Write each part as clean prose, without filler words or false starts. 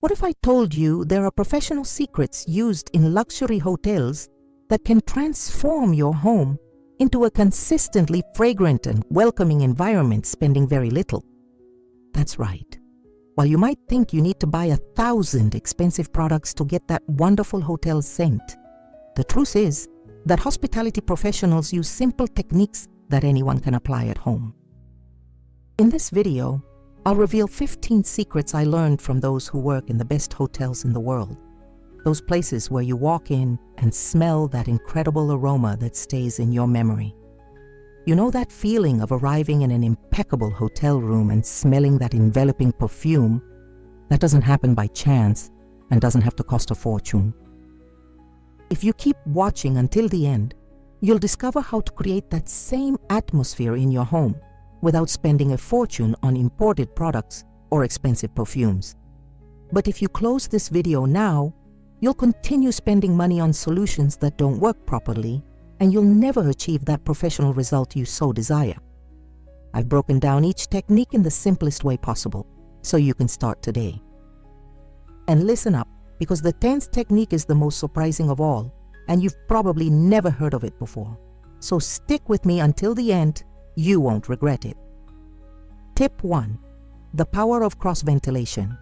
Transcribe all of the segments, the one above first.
What if I told you there are professional secrets used in luxury hotels that can transform your home into a consistently fragrant and welcoming environment spending very little? That's right. While you might think you need to buy 1,000 expensive products to get that wonderful hotel scent, the truth is that hospitality professionals use simple techniques that anyone can apply at home. In this video, I'll reveal 15 secrets I learned from those who work in the best hotels in the world. Those places where you walk in and smell that incredible aroma that stays in your memory. You know that feeling of arriving in an impeccable hotel room and smelling that enveloping perfume? That doesn't happen by chance and doesn't have to cost a fortune. If you keep watching until the end, you'll discover how to create that same atmosphere in your home without spending a fortune on imported products or expensive perfumes. But if you close this video now, you'll continue spending money on solutions that don't work properly, and you'll never achieve that professional result you so desire. I've broken down each technique in the simplest way possible, so you can start today. And listen up, because the 10th technique is the most surprising of all, and you've probably never heard of it before. So stick with me until the end. You won't regret it. Tip 1. The power of cross-ventilation.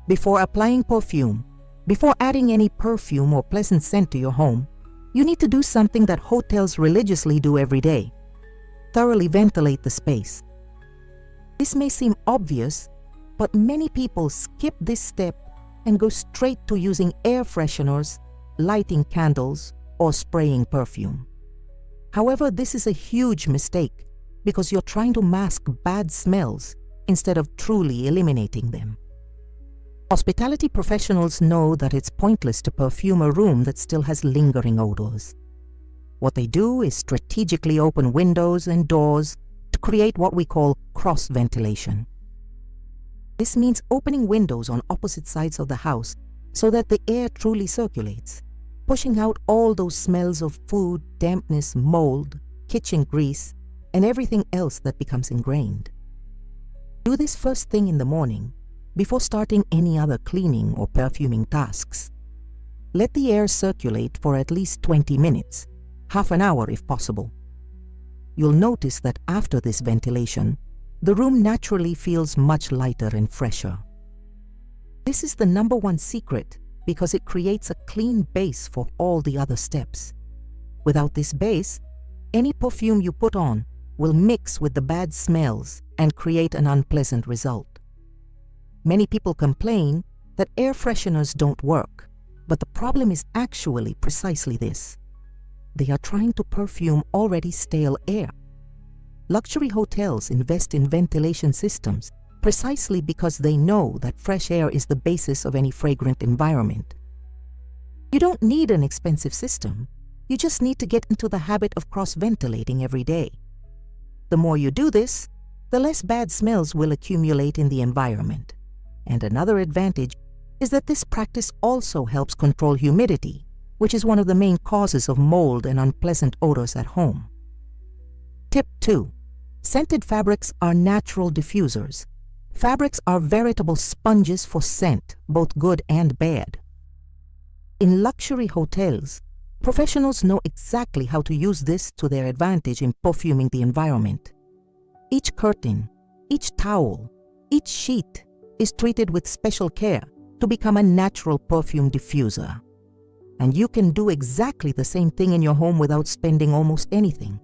Before applying perfume, before adding any perfume or pleasant scent to your home, you need to do something that hotels religiously do every day. Thoroughly ventilate the space. This may seem obvious, but many people skip this step and go straight to using air fresheners, lighting candles, or spraying perfume. However, this is a huge mistake because you're trying to mask bad smells instead of truly eliminating them. Hospitality professionals know that it's pointless to perfume a room that still has lingering odors. What they do is strategically open windows and doors to create what we call cross-ventilation. This means opening windows on opposite sides of the house so that the air truly circulates, pushing out all those smells of food, dampness, mold, kitchen grease, and everything else that becomes ingrained. Do this first thing in the morning, before starting any other cleaning or perfuming tasks. Let the air circulate for at least 20 minutes, half an hour if possible. You'll notice that after this ventilation, the room naturally feels much lighter and fresher. This is the #1 secret because it creates a clean base for all the other steps. Without this base, any perfume you put on will mix with the bad smells and create an unpleasant result. Many people complain that air fresheners don't work, but the problem is actually precisely this. They are trying to perfume already stale air. Luxury hotels invest in ventilation systems precisely because they know that fresh air is the basis of any fragrant environment. You don't need an expensive system. You just need to get into the habit of cross-ventilating every day. The more you do this, the less bad smells will accumulate in the environment. And another advantage is that this practice also helps control humidity, which is one of the main causes of mold and unpleasant odors at home. Tip 2. Scented fabrics are natural diffusers. Fabrics are veritable sponges for scent, both good and bad. In luxury hotels, professionals know exactly how to use this to their advantage in perfuming the environment. Each curtain, each towel, each sheet is treated with special care to become a natural perfume diffuser. And you can do exactly the same thing in your home without spending almost anything.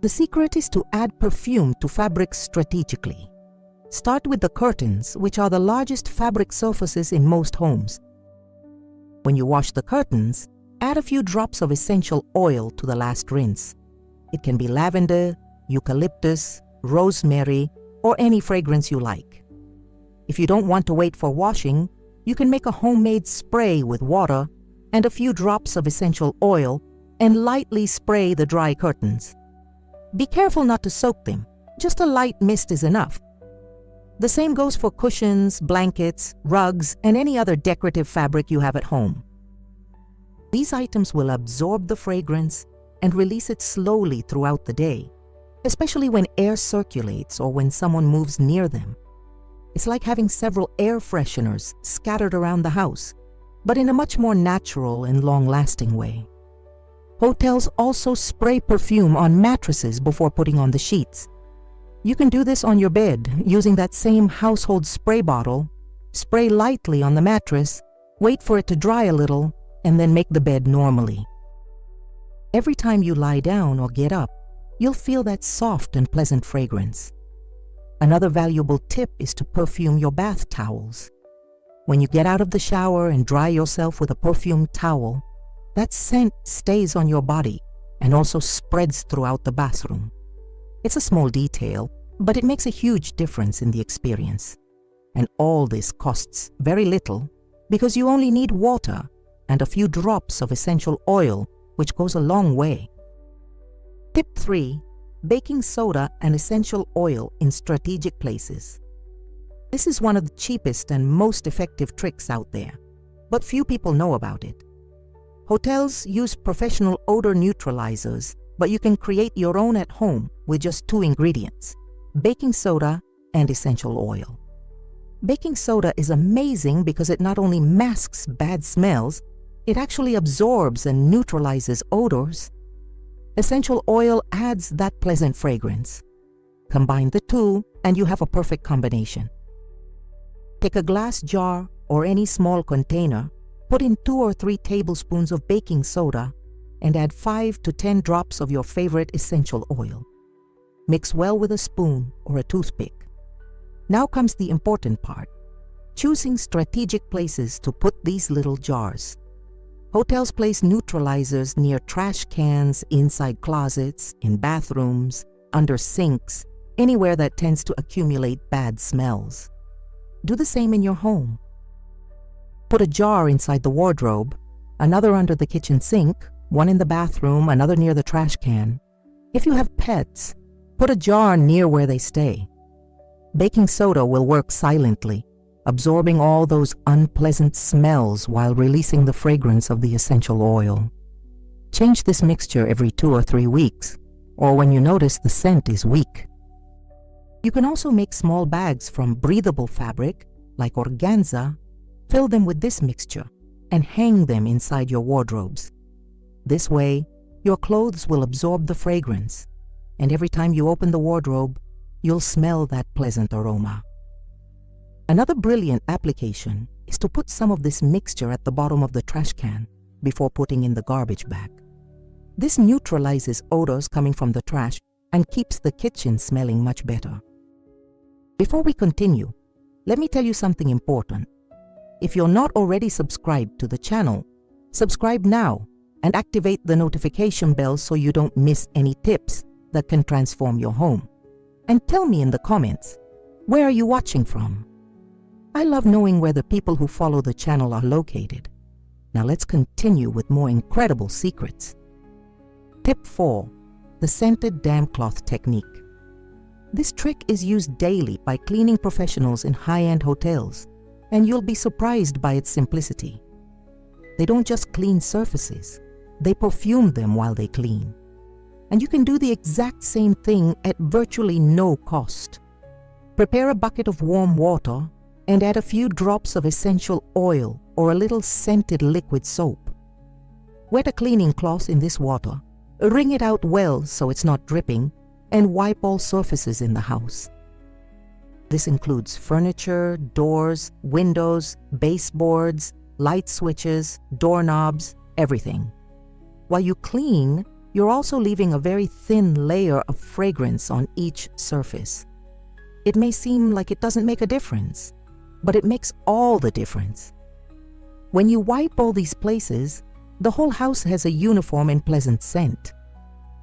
The secret is to add perfume to fabrics strategically. Start with the curtains, which are the largest fabric surfaces in most homes. When you wash the curtains, add a few drops of essential oil to the last rinse. It can be lavender, eucalyptus, rosemary, or any fragrance you like. If you don't want to wait for washing, you can make a homemade spray with water and a few drops of essential oil and lightly spray the dry curtains. Be careful not to soak them. Just a light mist is enough. The same goes for cushions, blankets, rugs, and any other decorative fabric you have at home. These items will absorb the fragrance and release it slowly throughout the day, especially when air circulates or when someone moves near them. It's like having several air fresheners scattered around the house, but in a much more natural and long-lasting way. Hotels also spray perfume on mattresses before putting on the sheets. You can do this on your bed using that same household spray bottle, spray lightly on the mattress, wait for it to dry a little, and then make the bed normally. Every time you lie down or get up, you'll feel that soft and pleasant fragrance. Another valuable tip is to perfume your bath towels. When you get out of the shower and dry yourself with a perfumed towel, that scent stays on your body and also spreads throughout the bathroom. It's a small detail, but it makes a huge difference in the experience. And all this costs very little because you only need water and a few drops of essential oil, which goes a long way. Tip 3. Baking soda and essential oil in strategic places. This is one of the cheapest and most effective tricks out there, but few people know about it. Hotels use professional odor neutralizers, but you can create your own at home with just 2 ingredients: baking soda and essential oil. Baking soda is amazing because it not only masks bad smells, it actually absorbs and neutralizes odors. Essential oil adds that pleasant fragrance. Combine the two and you have a perfect combination. Take a glass jar or any small container, put in 2 or 3 tablespoons of baking soda, and add 5 to 10 drops of your favorite essential oil. Mix well with a spoon or a toothpick. Now comes the important part: choosing strategic places to put these little jars. Hotels place neutralizers near trash cans, inside closets, in bathrooms, under sinks, anywhere that tends to accumulate bad smells. Do the same in your home. Put a jar inside the wardrobe, another under the kitchen sink, one in the bathroom, another near the trash can. If you have pets, put a jar near where they stay. Baking soda will work silently, absorbing all those unpleasant smells while releasing the fragrance of the essential oil. Change this mixture every 2 or 3 weeks, or when you notice the scent is weak. You can also make small bags from breathable fabric, like organza, fill them with this mixture, and hang them inside your wardrobes. This way, your clothes will absorb the fragrance, and every time you open the wardrobe, you'll smell that pleasant aroma. Another brilliant application is to put some of this mixture at the bottom of the trash can before putting in the garbage bag. This neutralizes odors coming from the trash and keeps the kitchen smelling much better. Before we continue, let me tell you something important. If you're not already subscribed to the channel, subscribe now and activate the notification bell so you don't miss any tips that can transform your home. And tell me in the comments, where are you watching from? I love knowing where the people who follow the channel are located. Now let's continue with more incredible secrets. Tip 4. The scented damp cloth technique. This trick is used daily by cleaning professionals in high-end hotels, and you'll be surprised by its simplicity. They don't just clean surfaces, they perfume them while they clean. And you can do the exact same thing at virtually no cost. Prepare a bucket of warm water and add a few drops of essential oil or a little scented liquid soap. Wet a cleaning cloth in this water, wring it out well so it's not dripping, and wipe all surfaces in the house. This includes furniture, doors, windows, baseboards, light switches, doorknobs, everything. While you clean, you're also leaving a very thin layer of fragrance on each surface. It may seem like it doesn't make a difference, but it makes all the difference. When you wipe all these places, the whole house has a uniform and pleasant scent.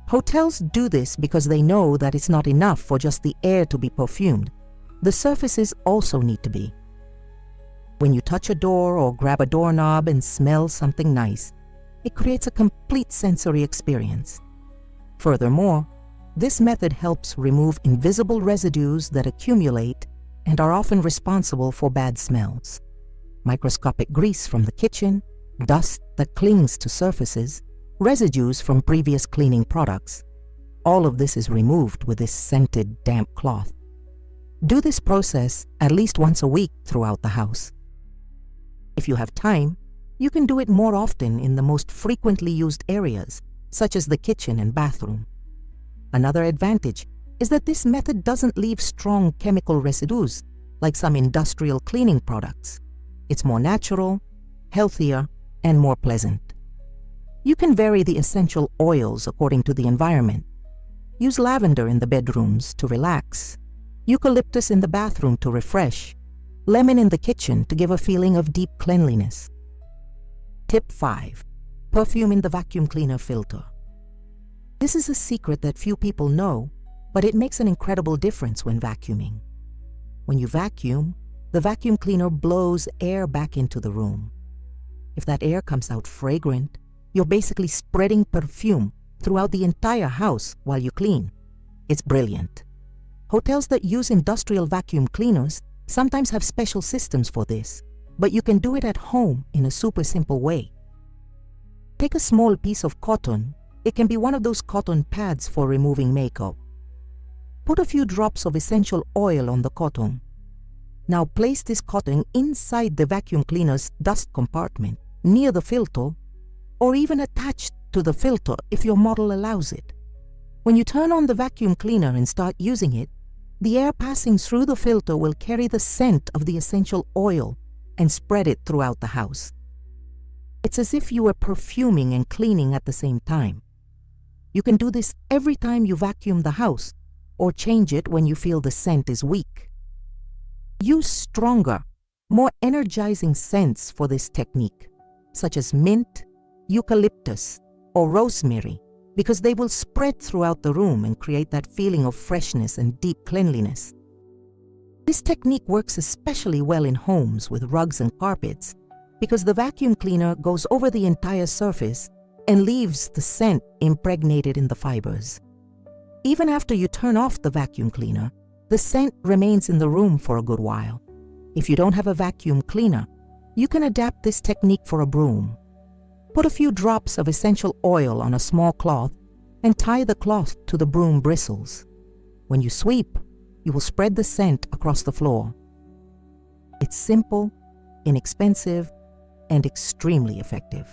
Hotels do this because they know that it's not enough for just the air to be perfumed. The surfaces also need to be. When you touch a door or grab a doorknob and smell something nice, it creates a complete sensory experience. Furthermore, this method helps remove invisible residues that accumulate and are often responsible for bad smells. Microscopic grease from the kitchen, dust that clings to surfaces, residues from previous cleaning products. All of this is removed with this scented damp cloth. Do this process at least once a week throughout the house. If you have time, you can do it more often in the most frequently used areas, such as the kitchen and bathroom. Another advantage is that this method doesn't leave strong chemical residues like some industrial cleaning products. It's more natural, healthier, and more pleasant. You can vary the essential oils according to the environment. Use lavender in the bedrooms to relax, eucalyptus in the bathroom to refresh, lemon in the kitchen to give a feeling of deep cleanliness. Tip 5. Perfume in the vacuum cleaner filter. This is a secret that few people know, but it makes an incredible difference when vacuuming. When you vacuum, the vacuum cleaner blows air back into the room. If that air comes out fragrant, you're basically spreading perfume throughout the entire house while you clean. It's brilliant. Hotels that use industrial vacuum cleaners sometimes have special systems for this, but you can do it at home in a super simple way. Take a small piece of cotton. It can be one of those cotton pads for removing makeup. Put a few drops of essential oil on the cotton. Now place this cotton inside the vacuum cleaner's dust compartment, near the filter, or even attached to the filter if your model allows it. When you turn on the vacuum cleaner and start using it, the air passing through the filter will carry the scent of the essential oil and spread it throughout the house. It's as if you were perfuming and cleaning at the same time. You can do this every time you vacuum the house, or change it when you feel the scent is weak. Use stronger, more energizing scents for this technique, such as mint, eucalyptus, or rosemary, because they will spread throughout the room and create that feeling of freshness and deep cleanliness. This technique works especially well in homes with rugs and carpets, because the vacuum cleaner goes over the entire surface and leaves the scent impregnated in the fibers. Even after you turn off the vacuum cleaner, the scent remains in the room for a good while. If you don't have a vacuum cleaner, you can adapt this technique for a broom. Put a few drops of essential oil on a small cloth and tie the cloth to the broom bristles. When you sweep, you will spread the scent across the floor. It's simple, inexpensive, and extremely effective.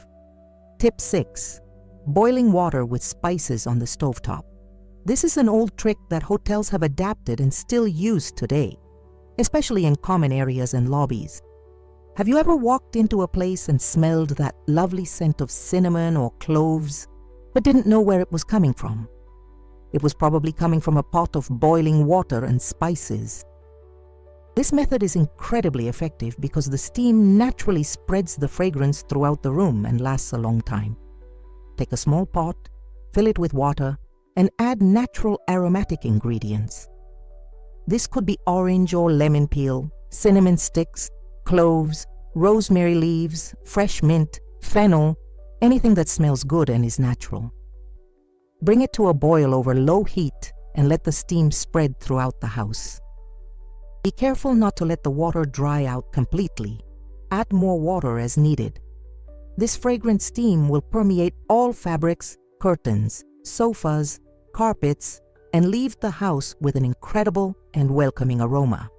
Tip 6. Boiling water with spices on the stovetop. This is an old trick that hotels have adapted and still use today, especially in common areas and lobbies. Have you ever walked into a place and smelled that lovely scent of cinnamon or cloves, but didn't know where it was coming from? It was probably coming from a pot of boiling water and spices. This method is incredibly effective because the steam naturally spreads the fragrance throughout the room and lasts a long time. Take a small pot, fill it with water, and add natural aromatic ingredients. This could be orange or lemon peel, cinnamon sticks, cloves, rosemary leaves, fresh mint, fennel, anything that smells good and is natural. Bring it to a boil over low heat and let the steam spread throughout the house. Be careful not to let the water dry out completely. Add more water as needed. This fragrant steam will permeate all fabrics, curtains, sofas, carpets, and leave the house with an incredible and welcoming aroma.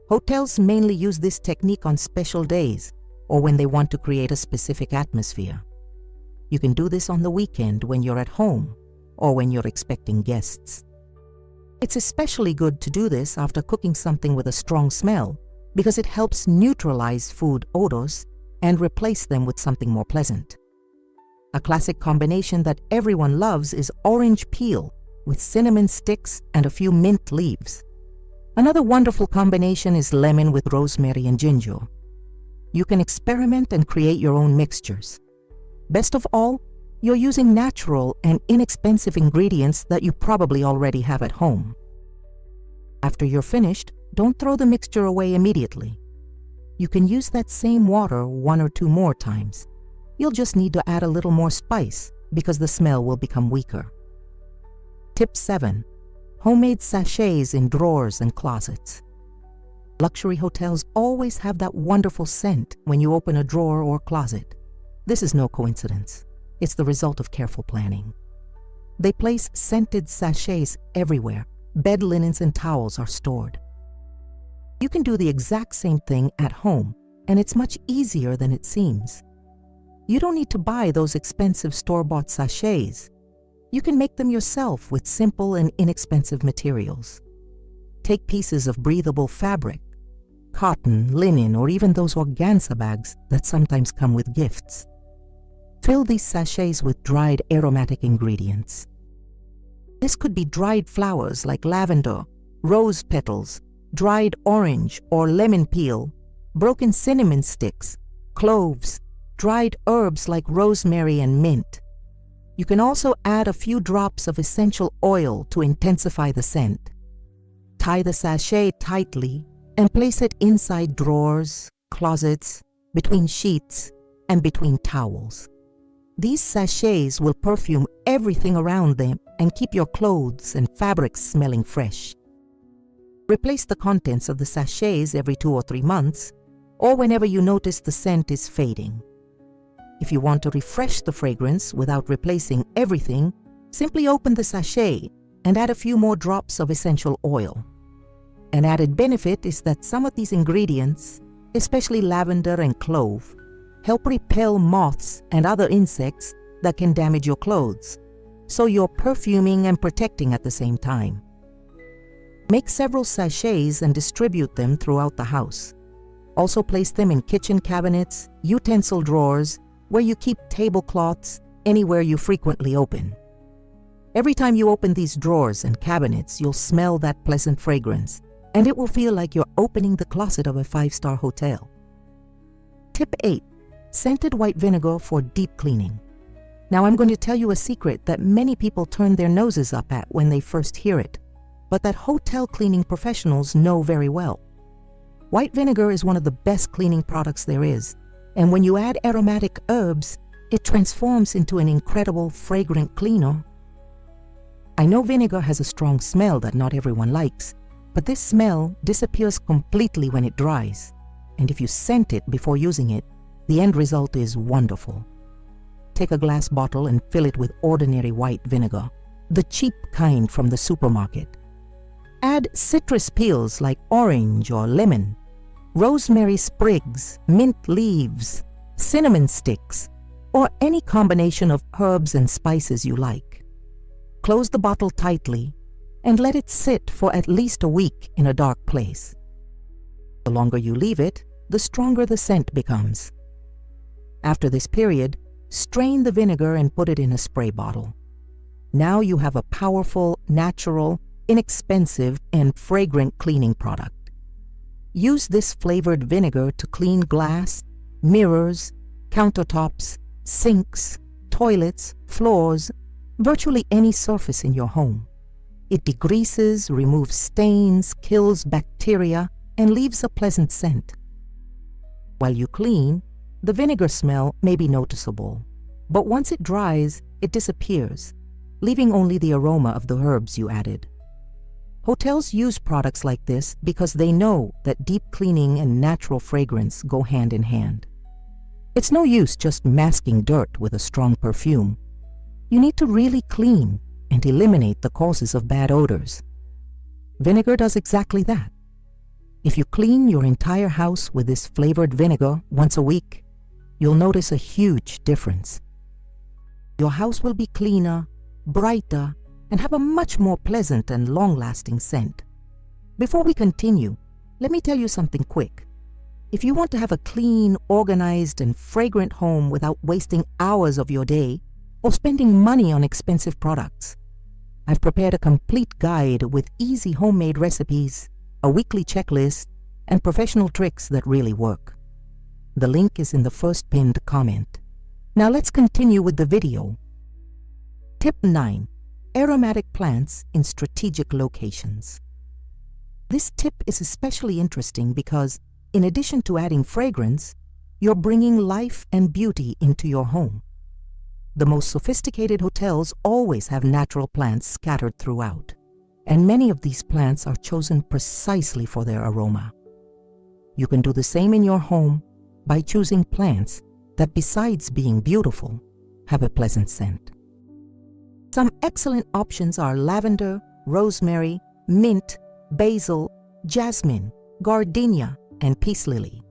Hotels mainly use this technique on special days or when they want to create a specific atmosphere. You can do this on the weekend when you're at home or when you're expecting guests. It's especially good to do this after cooking something with a strong smell because it helps neutralize food odors and replace them with something more pleasant. A classic combination that everyone loves is orange peel with cinnamon sticks and a few mint leaves. Another wonderful combination is lemon with rosemary and ginger. You can experiment and create your own mixtures. Best of all, you're using natural and inexpensive ingredients that you probably already have at home. After you're finished, don't throw the mixture away immediately. You can use that same water 1 or 2 more times. You'll just need to add a little more spice because the smell will become weaker. Tip 7. Homemade sachets in drawers and closets. Luxury hotels always have that wonderful scent when you open a drawer or closet. This is no coincidence. It's the result of careful planning. They place scented sachets everywhere. Bed linens and towels are stored. You can do the exact same thing at home, and it's much easier than it seems. You don't need to buy those expensive store-bought sachets. You can make them yourself with simple and inexpensive materials. Take pieces of breathable fabric, cotton, linen, or even those organza bags that sometimes come with gifts. Fill these sachets with dried aromatic ingredients. This could be dried flowers like lavender, rose petals, dried orange or lemon peel, broken cinnamon sticks, cloves, dried herbs like rosemary and mint. You can also add a few drops of essential oil to intensify the scent. Tie the sachet tightly and place it inside drawers, closets, between sheets, and between towels. These sachets will perfume everything around them and keep your clothes and fabrics smelling fresh. Replace the contents of the sachets every 2 or 3 months, or whenever you notice the scent is fading. If you want to refresh the fragrance without replacing everything, simply open the sachet and add a few more drops of essential oil. An added benefit is that some of these ingredients, especially lavender and clove, help repel moths and other insects that can damage your clothes, so you're perfuming and protecting at the same time. Make several sachets and distribute them throughout the house. Also place them in kitchen cabinets, utensil drawers, where you keep tablecloths, anywhere you frequently open. Every time you open these drawers and cabinets, you'll smell that pleasant fragrance, and it will feel like you're opening the closet of a 5-star hotel. Tip 8. Scented white vinegar for deep cleaning. Now I'm going to tell you a secret that many people turn their noses up at when they first hear it, but that hotel cleaning professionals know very well. White vinegar is one of the best cleaning products there is, and when you add aromatic herbs, it transforms into an incredible fragrant cleaner. I know vinegar has a strong smell that not everyone likes, but this smell disappears completely when it dries, and if you scent it before using it, the end result is wonderful. Take a glass bottle and fill it with ordinary white vinegar, the cheap kind from the supermarket. Add citrus peels like orange or lemon, rosemary sprigs, mint leaves, cinnamon sticks, or any combination of herbs and spices you like. Close the bottle tightly and let it sit for at least a week in a dark place. The longer you leave it, the stronger the scent becomes. After this period, strain the vinegar and put it in a spray bottle. Now you have a powerful, natural, inexpensive, and fragrant cleaning product. Use this flavored vinegar to clean glass, mirrors, countertops, sinks, toilets, floors, virtually any surface in your home. It degreases, removes stains, kills bacteria, and leaves a pleasant scent. While you clean, the vinegar smell may be noticeable, but once it dries, it disappears, leaving only the aroma of the herbs you added. Hotels use products like this because they know that deep cleaning and natural fragrance go hand in hand. It's no use just masking dirt with a strong perfume. You need to really clean and eliminate the causes of bad odors. Vinegar does exactly that. If you clean your entire house with this flavored vinegar once a week, you'll notice a huge difference. Your house will be cleaner, brighter, and have a much more pleasant and long-lasting scent. Before we continue, let me tell you something quick. If you want to have a clean, organized, and fragrant home without wasting hours of your day or spending money on expensive products, I've prepared a complete guide with easy homemade recipes, a weekly checklist, and professional tricks that really work. The link is in the first pinned comment. Now let's continue with the video. Tip 9. Aromatic plants in strategic locations. This tip is especially interesting because, in addition to adding fragrance, you're bringing life and beauty into your home. The most sophisticated hotels always have natural plants scattered throughout, and many of these plants are chosen precisely for their aroma. You can do the same in your home by choosing plants that, besides being beautiful, have a pleasant scent. Some excellent options are lavender, rosemary, mint, basil, jasmine, gardenia, and peace lily.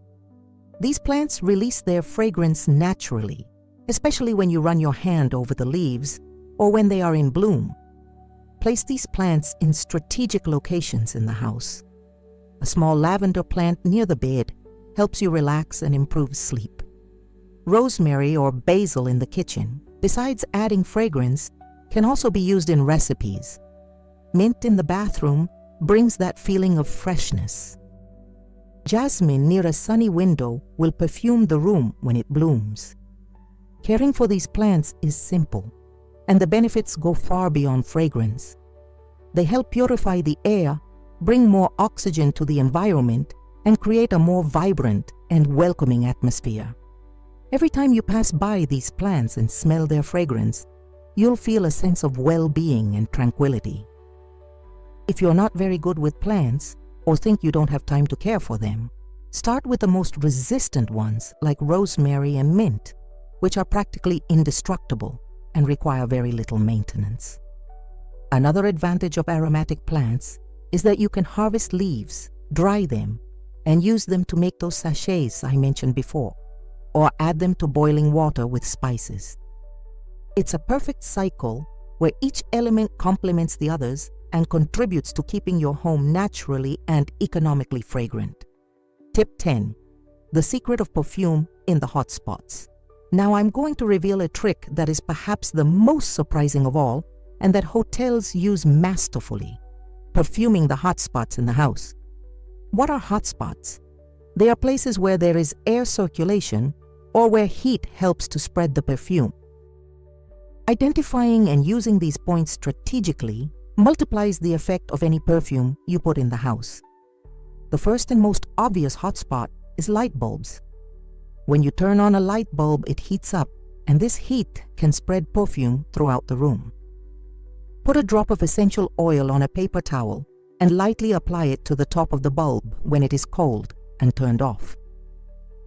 These plants release their fragrance naturally, especially when you run your hand over the leaves or when they are in bloom. Place these plants in strategic locations in the house. A small lavender plant near the bed helps you relax and improve sleep. Rosemary or basil in the kitchen, besides adding fragrance, can also be used in recipes. Mint in the bathroom brings that feeling of freshness. Jasmine near a sunny window will perfume the room when it blooms. Caring for these plants is simple, and the benefits go far beyond fragrance. They help purify the air, bring more oxygen to the environment, and create a more vibrant and welcoming atmosphere. Every time you pass by these plants and smell their fragrance, you'll feel a sense of well-being and tranquility. If you're not very good with plants or think you don't have time to care for them, start with the most resistant ones like rosemary and mint, which are practically indestructible and require very little maintenance. Another advantage of aromatic plants is that you can harvest leaves, dry them, and use them to make those sachets I mentioned before, or add them to boiling water with spices. It's a perfect cycle where each element complements the others and contributes to keeping your home naturally and economically fragrant. Tip 10. The secret of perfume in the hot spots. Now I'm going to reveal a trick that is perhaps the most surprising of all and that hotels use masterfully: perfuming the hot spots in the house. What are hot spots? They are places where there is air circulation or where heat helps to spread the perfume. Identifying and using these points strategically multiplies the effect of any perfume you put in the house. The first and most obvious hotspot is light bulbs. When you turn on a light bulb, it heats up, and this heat can spread perfume throughout the room. Put a drop of essential oil on a paper towel and lightly apply it to the top of the bulb when it is cold and turned off.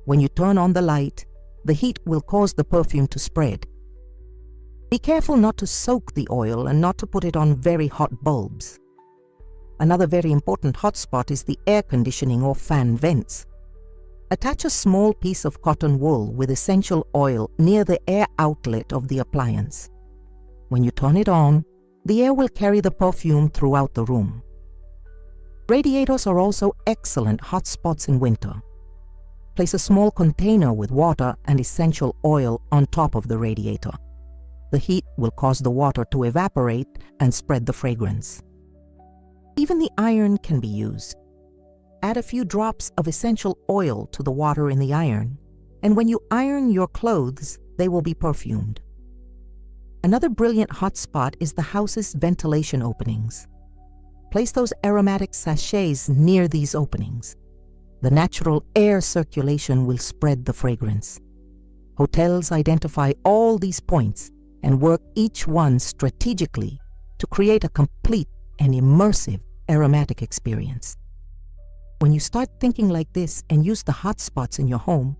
When you turn on the light, the heat will cause the perfume to spread. Be careful not to soak the oil and not to put it on very hot bulbs. Another very important hotspot is the air conditioning or fan vents. Attach a small piece of cotton wool with essential oil near the air outlet of the appliance. When you turn it on, the air will carry the perfume throughout the room. Radiators are also excellent hotspots in winter. Place a small container with water and essential oil on top of the radiator. The heat will cause the water to evaporate and spread the fragrance. Even the iron can be used. Add a few drops of essential oil to the water in the iron, and when you iron your clothes, they will be perfumed. Another brilliant hotspot is the house's ventilation openings. Place those aromatic sachets near these openings. The natural air circulation will spread the fragrance. Hotels identify all these points and work each one strategically to create a complete and immersive aromatic experience. When you start thinking like this and use the hot spots in your home,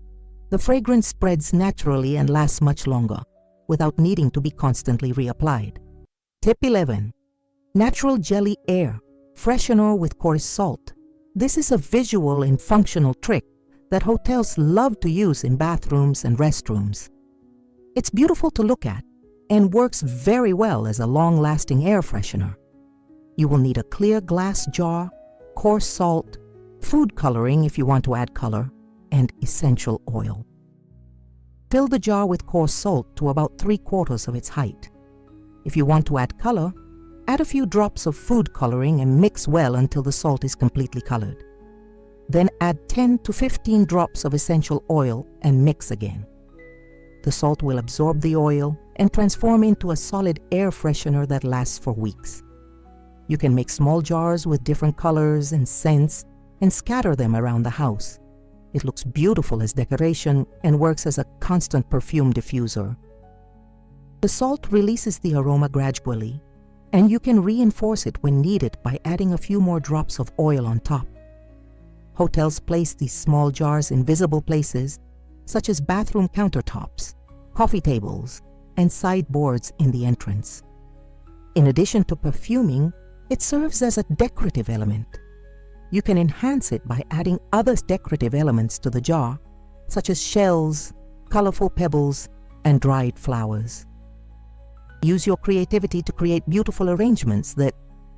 the fragrance spreads naturally and lasts much longer without needing to be constantly reapplied. Tip 11. Natural jelly air, freshener with coarse salt. This is a visual and functional trick that hotels love to use in bathrooms and restrooms. It's beautiful to look at and works very well as a long-lasting air freshener. You will need a clear glass jar, coarse salt, food coloring if you want to add color, and essential oil. Fill the jar with coarse salt to about 3/4 of its height. If you want to add color, add a few drops of food coloring and mix well until the salt is completely colored. Then add 10 to 15 drops of essential oil and mix again. The salt will absorb the oil and transform into a solid air freshener that lasts for weeks. You can make small jars with different colors and scents and scatter them around the house. It looks beautiful as decoration and works as a constant perfume diffuser. The salt releases the aroma gradually, and you can reinforce it when needed by adding a few more drops of oil on top. Hotels place these small jars in visible places, such as bathroom countertops, coffee tables, and sideboards in the entrance. In addition to perfuming, it serves as a decorative element. You can enhance it by adding other decorative elements to the jar, such as shells, colorful pebbles, and dried flowers. Use your creativity to create beautiful arrangements that,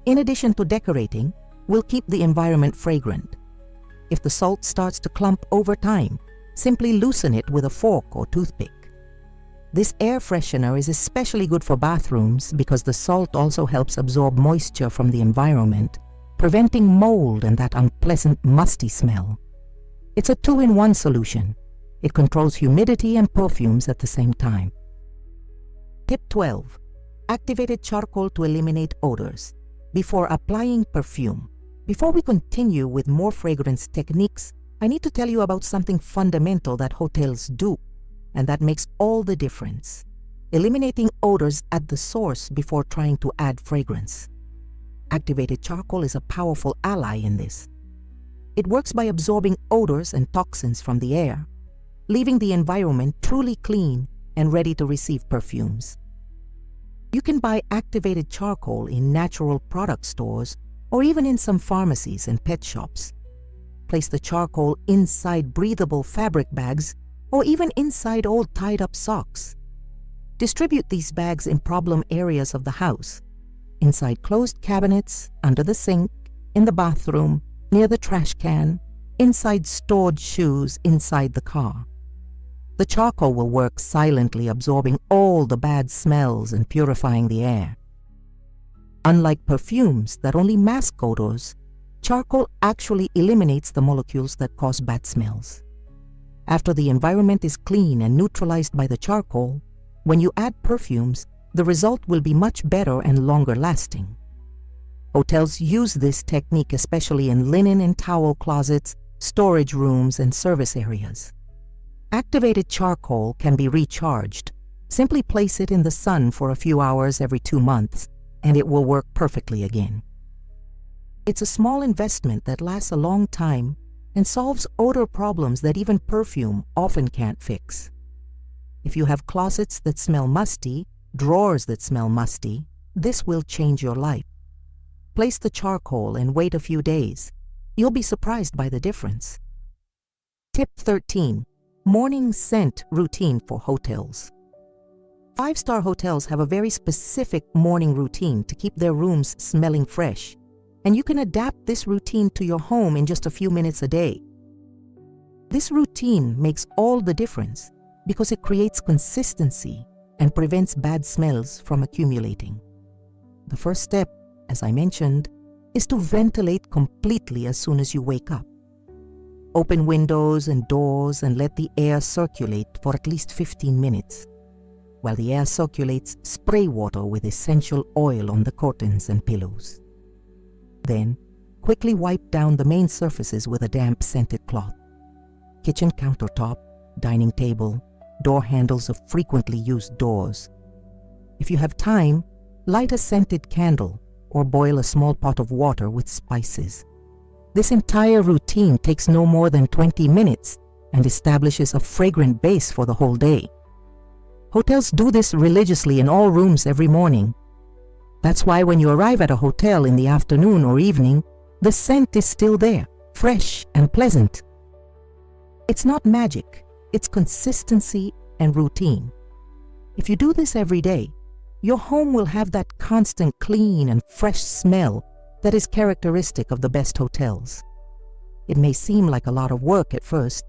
in addition to decorating, will keep the environment fragrant. If the salt starts to clump over time, simply loosen it with a fork or toothpick. This air freshener is especially good for bathrooms because the salt also helps absorb moisture from the environment, preventing mold and that unpleasant musty smell. It's a two-in-one solution. It controls humidity and perfumes at the same time. Tip 12. Activated charcoal to eliminate odors. Before applying perfume. Before we continue with more fragrance techniques, I need to tell you about something fundamental that hotels do, and that makes all the difference. Eliminating odors at the source before trying to add fragrance. Activated charcoal is a powerful ally in this. It works by absorbing odors and toxins from the air, leaving the environment truly clean and ready to receive perfumes. You can buy activated charcoal in natural product stores or even in some pharmacies and pet shops. Place the charcoal inside breathable fabric bags or even inside old tied-up socks. Distribute these bags in problem areas of the house, inside closed cabinets, under the sink, in the bathroom, near the trash can, inside stored shoes, inside the car. The charcoal will work silently, absorbing all the bad smells and purifying the air. Unlike perfumes that only mask odors, charcoal actually eliminates the molecules that cause bad smells. After the environment is clean and neutralized by the charcoal, when you add perfumes, the result will be much better and longer lasting. Hotels use this technique especially in linen and towel closets, storage rooms, and service areas. Activated charcoal can be recharged. Simply place it in the sun for a few hours every 2 months, and it will work perfectly again. It's a small investment that lasts a long time and solves odor problems that even perfume often can't fix. If you have closets that smell musty, drawers that smell musty, this will change your life. Place the charcoal and wait a few days. You'll be surprised by the difference. Tip 13. Morning scent routine for hotels. 5-star hotels have a very specific morning routine to keep their rooms smelling fresh, and you can adapt this routine to your home in just a few minutes a day. This routine makes all the difference because it creates consistency and prevents bad smells from accumulating. The first step, as I mentioned, is to ventilate completely as soon as you wake up. Open windows and doors and let the air circulate for at least 15 minutes. While the air circulates, spray water with essential oil on the curtains and pillows. Then, quickly wipe down the main surfaces with a damp scented cloth. Kitchen countertop, dining table, door handles of frequently used doors. If you have time, light a scented candle or boil a small pot of water with spices. This entire routine takes no more than 20 minutes and establishes a fragrant base for the whole day. Hotels do this religiously in all rooms every morning. That's why when you arrive at a hotel in the afternoon or evening, the scent is still there, fresh and pleasant. It's not magic, it's consistency and routine. If you do this every day, your home will have that constant clean and fresh smell that is characteristic of the best hotels. It may seem like a lot of work at first,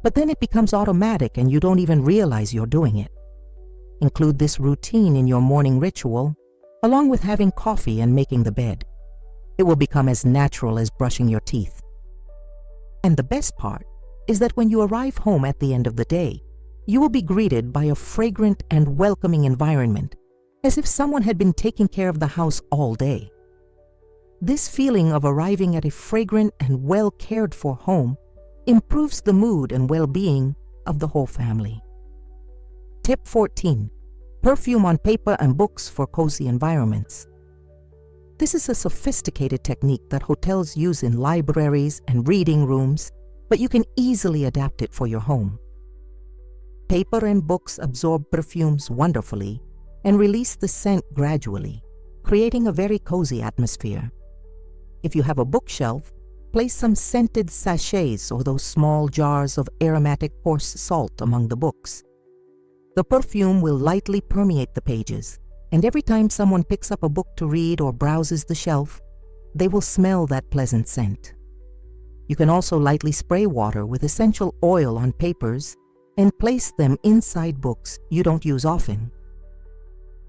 but then it becomes automatic and you don't even realize you're doing it. Include this routine in your morning ritual, along with having coffee and making the bed. It will become as natural as brushing your teeth. And the best part is that when you arrive home at the end of the day, you will be greeted by a fragrant and welcoming environment, as if someone had been taking care of the house all day. This feeling of arriving at a fragrant and well cared for home improves the mood and well-being of the whole family. Tip 14. Perfume on paper and books for cozy environments. This is a sophisticated technique that hotels use in libraries and reading rooms, but you can easily adapt it for your home. Paper and books absorb perfumes wonderfully and release the scent gradually, creating a very cozy atmosphere. If you have a bookshelf, place some scented sachets or those small jars of aromatic coarse salt among the books. The perfume will lightly permeate the pages, and every time someone picks up a book to read or browses the shelf, they will smell that pleasant scent. You can also lightly spray water with essential oil on papers and place them inside books you don't use often.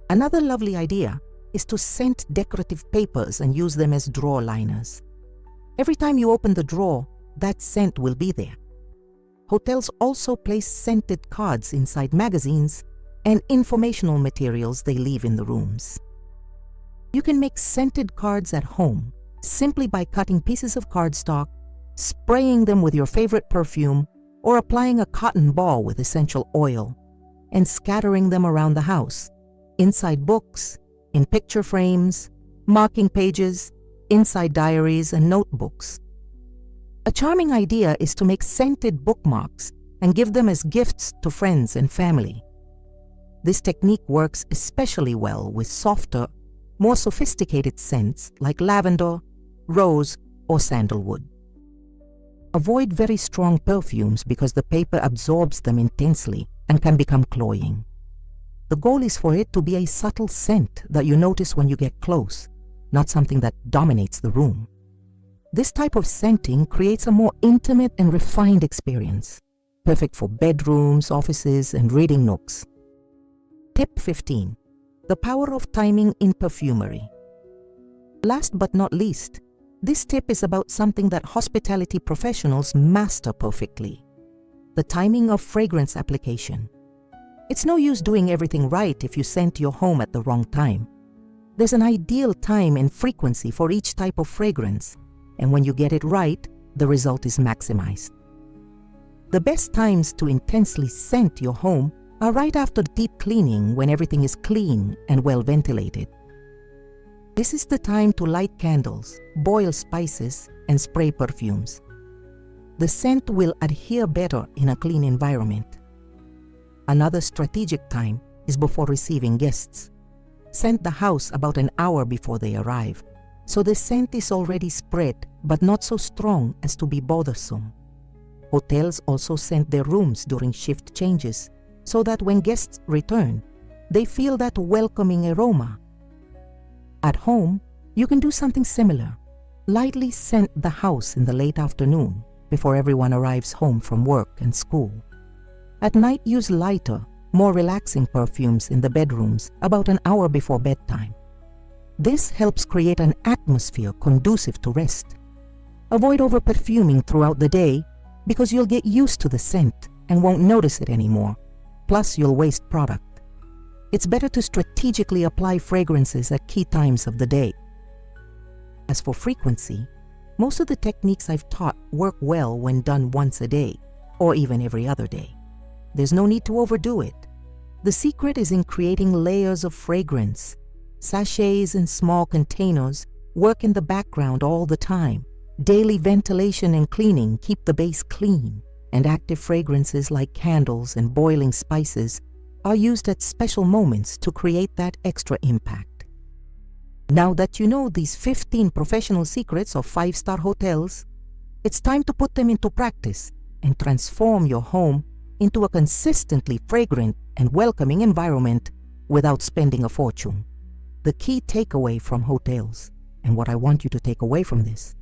Another lovely idea is to scent decorative papers and use them as drawer liners. Every time you open the drawer, that scent will be there. Hotels also place scented cards inside magazines and informational materials they leave in the rooms. You can make scented cards at home simply by cutting pieces of cardstock, spraying them with your favorite perfume, or applying a cotton ball with essential oil, and scattering them around the house, inside books, in picture frames, marking pages, inside diaries and notebooks. A charming idea is to make scented bookmarks and give them as gifts to friends and family. This technique works especially well with softer, more sophisticated scents like lavender, rose, or sandalwood. Avoid very strong perfumes because the paper absorbs them intensely and can become cloying. The goal is for it to be a subtle scent that you notice when you get close, not something that dominates the room. This type of scenting creates a more intimate and refined experience, perfect for bedrooms, offices, and reading nooks. Tip 15. The power of timing in perfumery. Last but not least, this tip is about something that hospitality professionals master perfectly: the timing of fragrance application. It's no use doing everything right if you scent your home at the wrong time. There's an ideal time and frequency for each type of fragrance, and when you get it right, the result is maximized. The best times to intensely scent your home are right after deep cleaning, when everything is clean and well ventilated. This is the time to light candles, boil spices, and spray perfumes. The scent will adhere better in a clean environment. Another strategic time is before receiving guests. Scent the house about an hour before they arrive, so the scent is already spread but not so strong as to be bothersome. Hotels also scent their rooms during shift changes, so that when guests return, they feel that welcoming aroma. At home, you can do something similar. Lightly scent the house in the late afternoon before everyone arrives home from work and school. At night, use lighter, more relaxing perfumes in the bedrooms about an hour before bedtime. This helps create an atmosphere conducive to rest. Avoid over-perfuming throughout the day because you'll get used to the scent and won't notice it anymore. Plus, you'll waste product. It's better to strategically apply fragrances at key times of the day. As for frequency, most of the techniques I've taught work well when done once a day, or even every other day. There's no need to overdo it. The secret is in creating layers of fragrance. Sachets and small containers work in the background all the time. Daily ventilation and cleaning keep the base clean, and active fragrances like candles and boiling spices are used at special moments to create that extra impact. Now that you know these 15 professional secrets of 5-star hotels, it's time to put them into practice and transform your home into a consistently fragrant and welcoming environment without spending a fortune. The key takeaway from hotels, and what I want you to take away from this,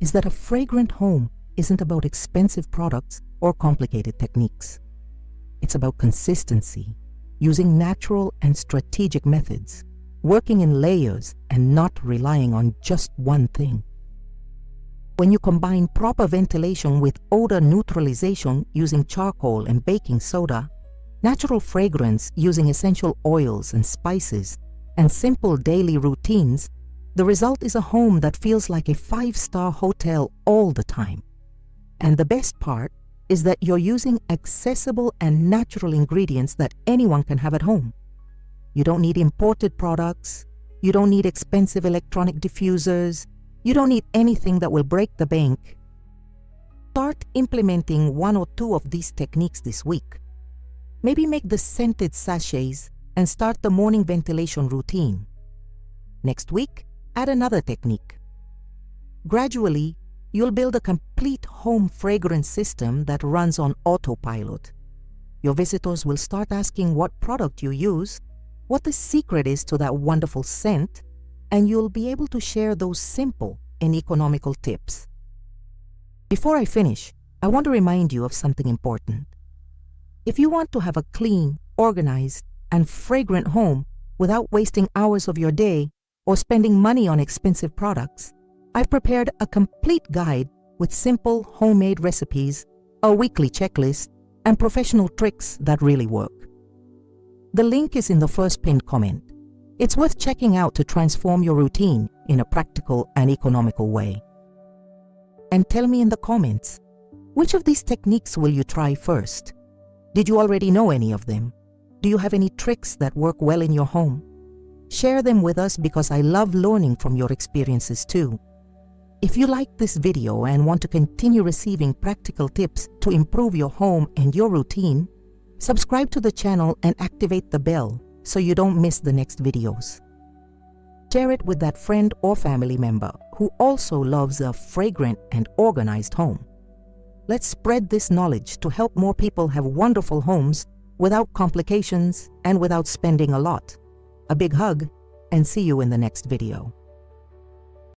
is that a fragrant home isn't about expensive products or complicated techniques. It's about consistency, using natural and strategic methods, working in layers and not relying on just one thing. When you combine proper ventilation with odor neutralization using charcoal and baking soda, natural fragrance using essential oils and spices, and simple daily routines, the result is a home that feels like a 5-star hotel all the time. And the best part is that you're using accessible and natural ingredients that anyone can have at home. You don't need imported products. You don't need expensive electronic diffusers. You don't need anything that will break the bank. Start implementing 1 or 2 of these techniques this week. Maybe make the scented sachets and start the morning ventilation routine. Next week, add another technique. Gradually, you'll build a complete home fragrance system that runs on autopilot. Your visitors will start asking what product you use, what the secret is to that wonderful scent, and you'll be able to share those simple and economical tips. Before I finish, I want to remind you of something important. If you want to have a clean, organized, and fragrant home without wasting hours of your day or spending money on expensive products, I've prepared a complete guide with simple homemade recipes, a weekly checklist, and professional tricks that really work. The link is in the first pinned comment. It's worth checking out to transform your routine in a practical and economical way. And tell me in the comments, which of these techniques will you try first? Did you already know any of them? Do you have any tricks that work well in your home? Share them with us because I love learning from your experiences too. If you like this video and want to continue receiving practical tips to improve your home and your routine, subscribe to the channel and activate the bell so you don't miss the next videos. Share it with that friend or family member who also loves a fragrant and organized home. Let's spread this knowledge to help more people have wonderful homes without complications and without spending a lot. A big hug, and see you in the next video.